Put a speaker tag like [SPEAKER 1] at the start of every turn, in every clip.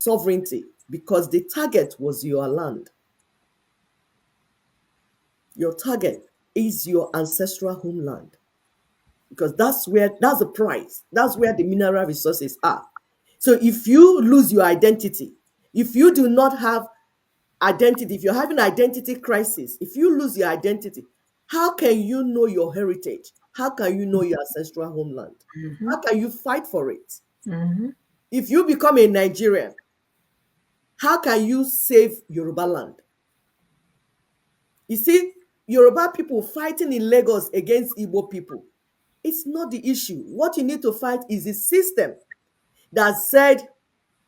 [SPEAKER 1] Sovereignty, because the target was your land. Your target is your ancestral homeland, because that's the price. That's where the mineral resources are. So if you lose your identity, if you do not have identity, if you're having identity crisis, if you lose your identity, how can you know your heritage? How can you know your ancestral homeland? How can you fight for it? If you become a Nigerian, how can you save Yoruba land? You see, Yoruba people fighting in Lagos against Igbo people, it's not the issue. What you need to fight is the system that said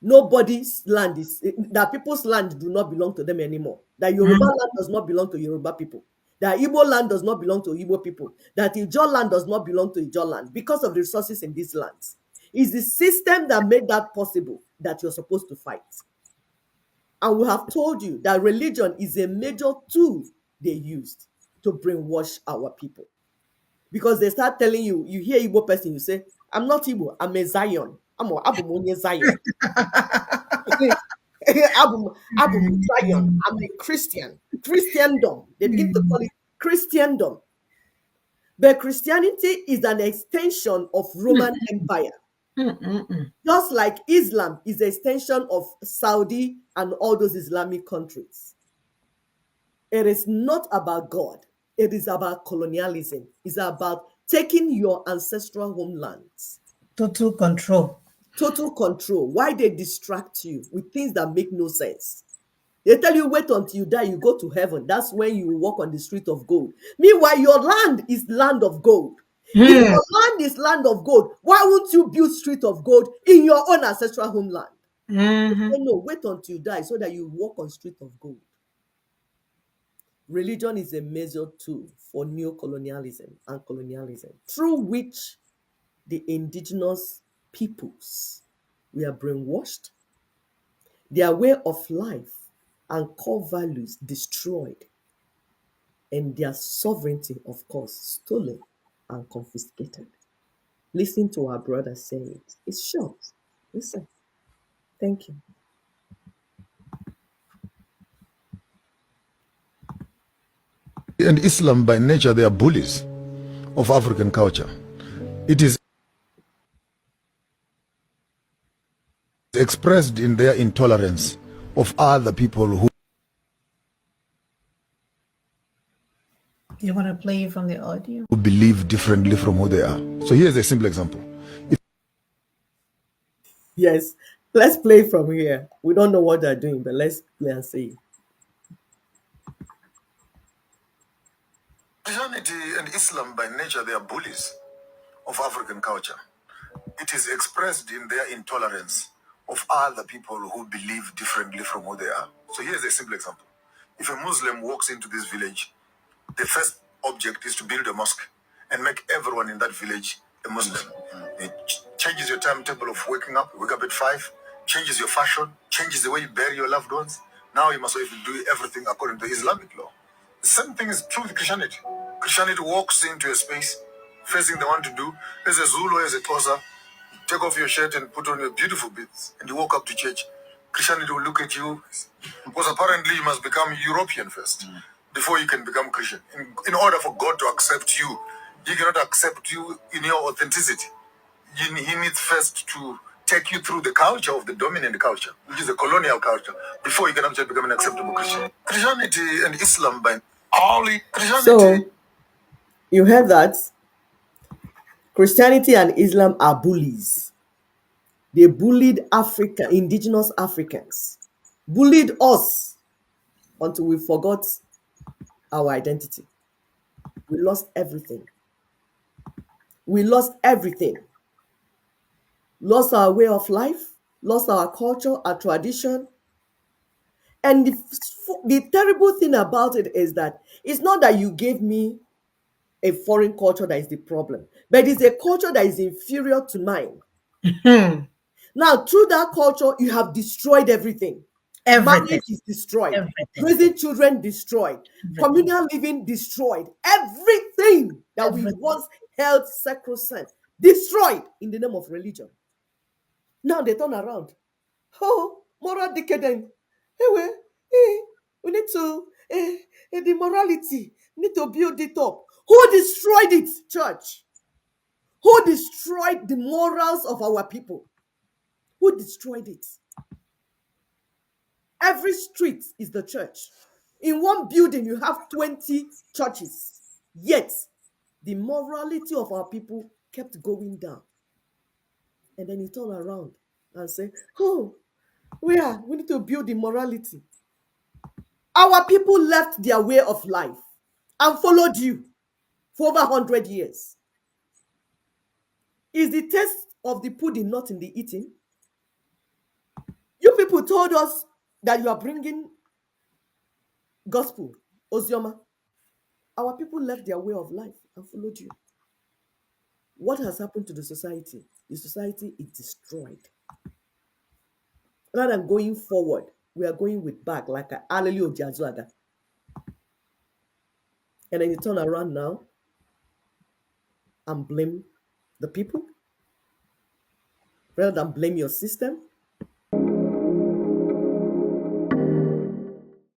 [SPEAKER 1] nobody's land is, that people's land do not belong to them anymore. That Yoruba land does not belong to Yoruba people. That Igbo land does not belong to Igbo people. That Ijaw land does not belong to Ijaw land because of the resources in these lands. It's the system that made that possible that you're supposed to fight. And we have told you that religion is a major tool they used to brainwash our people. Because they start telling you, you hear Igbo person, you say, I'm not Igbo, I'm a Zion. I'm a Zion. I'm Zion. I'm a Christian. Christendom. They begin to call it Christendom. But Christianity is an extension of Roman Empire. Just like Islam is an extension of Saudi and all those Islamic countries. It is not about God. It is about colonialism. It's about taking your ancestral homelands.
[SPEAKER 2] Total control.
[SPEAKER 1] Total control. Why they distract you with things that make no sense? They tell you, wait until you die, you go to heaven. That's when you walk on the street of gold. Meanwhile, your land is land of gold. If your land is land of gold, why won't you build street of gold in your own ancestral homeland? No, wait until you die so that you walk on street of gold. Religion is a major tool for neo-colonialism and colonialism, through which the indigenous peoples were brainwashed, their way of life and core values destroyed, and their sovereignty, of course, stolen and confiscated. Listen to our brother saying it. It's short. Listen. Thank you.
[SPEAKER 3] And Islam, by nature, they are bullies of African culture. It is expressed in their intolerance of other people who
[SPEAKER 2] You want to play from the audio?
[SPEAKER 3] believe differently from who they are. So here's a simple example.
[SPEAKER 1] Yes, let's play from here. We don't know what they're doing, but let's play and see.
[SPEAKER 3] Christianity and Islam, by nature, they are bullies of African culture. It is expressed in their intolerance of other people who believe differently from who they are. So here's a simple example. If a Muslim walks into this village, the first object is to build a mosque and make everyone in that village a Muslim. It changes your timetable of waking up. You wake up at 5, changes your fashion, changes the way you bury your loved ones. Now you must do everything according to Islamic law. The same thing is true with Christianity. Christianity walks into a space, facing the one to do. As a Zulu, as a Xhosa, take off your shirt and put on your beautiful bits, and you walk up to church. Christianity will look at you, because apparently you must become European first before you can become Christian. In order for God to accept you, He cannot accept you in your authenticity. He needs first to take you through the culture of the dominant culture, which is the colonial culture, before you can actually become an acceptable Christian. Christianity and Islam, by only Christianity.
[SPEAKER 1] So, you heard that? Christianity and Islam are bullies. They bullied indigenous Africans, bullied us until we forgot our identity. We lost everything. We lost everything. Lost our way of life, lost our culture, our tradition. And the terrible thing about it is that it's not that you gave me a foreign culture that is the problem, but it's a culture that is inferior to mine. Now, through that culture, you have destroyed everything.
[SPEAKER 2] Everything.
[SPEAKER 1] Marriage is destroyed.
[SPEAKER 2] Everything.
[SPEAKER 1] Raising children destroyed.
[SPEAKER 2] Everything.
[SPEAKER 1] Communal living destroyed. Everything that we
[SPEAKER 2] Everything.
[SPEAKER 1] once held sacrosanct destroyed in the name of religion. Now they turn around. Oh, moral decadence. Anyway, we need to, the morality, we need to build it up. Who destroyed it, church? Who destroyed the morals of our people? Who destroyed it? Every street is the church. In one building, you have 20 churches. Yet, the morality of our people kept going down. And then you turn around and say, oh, we need to build the morality. Our people left their way of life and followed you for over 100 years. Is the taste of the pudding not in the eating? You people told us that you are bringing gospel, Ozioma. Our people left their way of life and followed you. What has happened to the society? The society is destroyed. Rather than going forward, we are going with back like a Aleli Ojazuaga. And then you turn around now and blame the people rather than blame your system.